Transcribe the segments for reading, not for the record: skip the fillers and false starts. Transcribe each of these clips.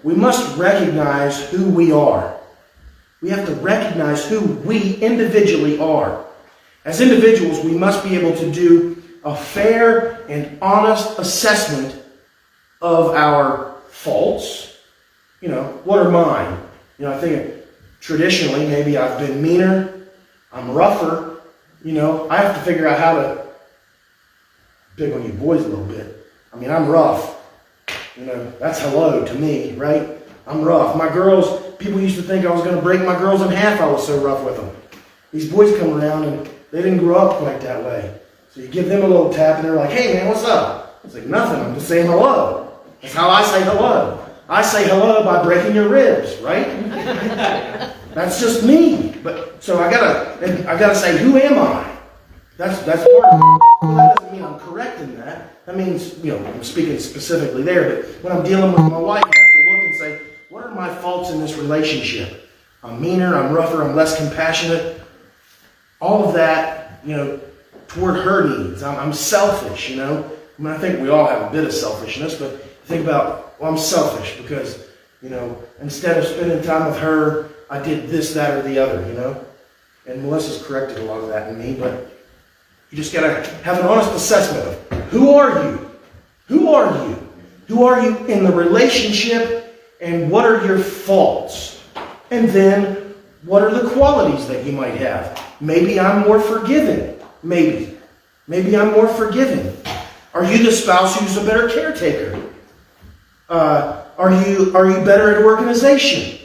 we must recognize who we are. We have to recognize who we individually are. As individuals, we must be able to do a fair and honest assessment of our faults. What are mine? I think traditionally maybe I've been meaner, I'm rougher. I have to figure out how to pick on you boys a little bit. I'm rough. That's hello to me, right? I'm rough. My girls, people used to think I was going to break my girls in half. I was so rough with them. These boys come around and they didn't grow up quite that way. So you give them a little tap and they're like, hey man, what's up? It's like, nothing. I'm just saying hello. That's how I say hello. I say hello by breaking your ribs, right? That's just me. But so I gotta say, who am I? That's part of it. Well, that doesn't mean I'm correcting that. That means, I'm speaking specifically there, but when I'm dealing with my wife, I have to look and say, what are my faults in this relationship? I'm meaner, I'm rougher, I'm less compassionate. All of that, toward her needs. I'm selfish, I think we all have a bit of selfishness, but think about, I'm selfish because, instead of spending time with her, I did this, that, or the other, And Melissa's corrected a lot of that in me, but you just got to have an honest assessment of who are you? Who are you? Who are you in the relationship, and what are your faults? And then, what are the qualities that you might have? Maybe I'm more forgiving. Maybe I'm more forgiving. Are you the spouse who's a better caretaker? Are you better at organization?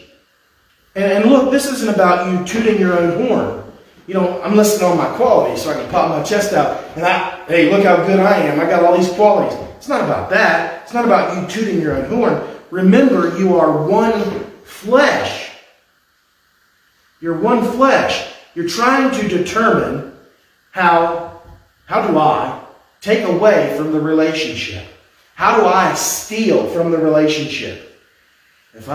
And look, this isn't about you tooting your own horn. I'm listing all my qualities so I can pop my chest out and hey, look how good I am. I got all these qualities. It's not about that. It's not about you tooting your own horn. Remember, you are one flesh. You're one flesh. You're trying to determine how do I take away from the relationship? How do I steal from the relationship? If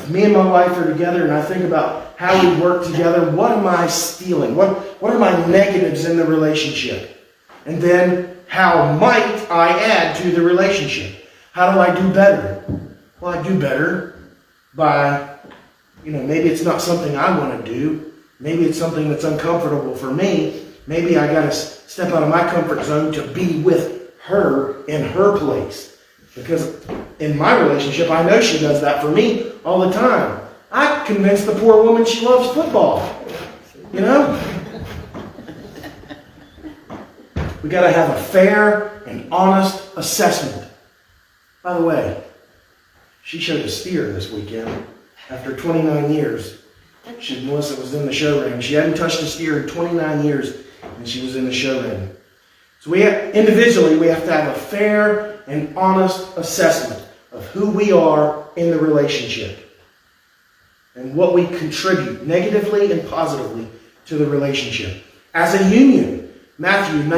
me and my wife are together and I think about how we work together, what am I stealing? What are my negatives in the relationship? And then how might I add to the relationship? How do I do better? Well, I do better by, maybe it's not something I want to do. Maybe it's something that's uncomfortable for me. Maybe I got to step out of my comfort zone to be with her in her place. Because in my relationship, I know she does that for me all the time. I convinced the poor woman she loves football. We got to have a fair and honest assessment. By the way, she showed a steer this weekend after 29 years. Melissa was in the show ring. She hadn't touched a steer in 29 years, and she was in the show ring. So individually, we have to have a fair and honest assessment of who we are in the relationship and what we contribute negatively and positively to the relationship. As a union, Matthew 19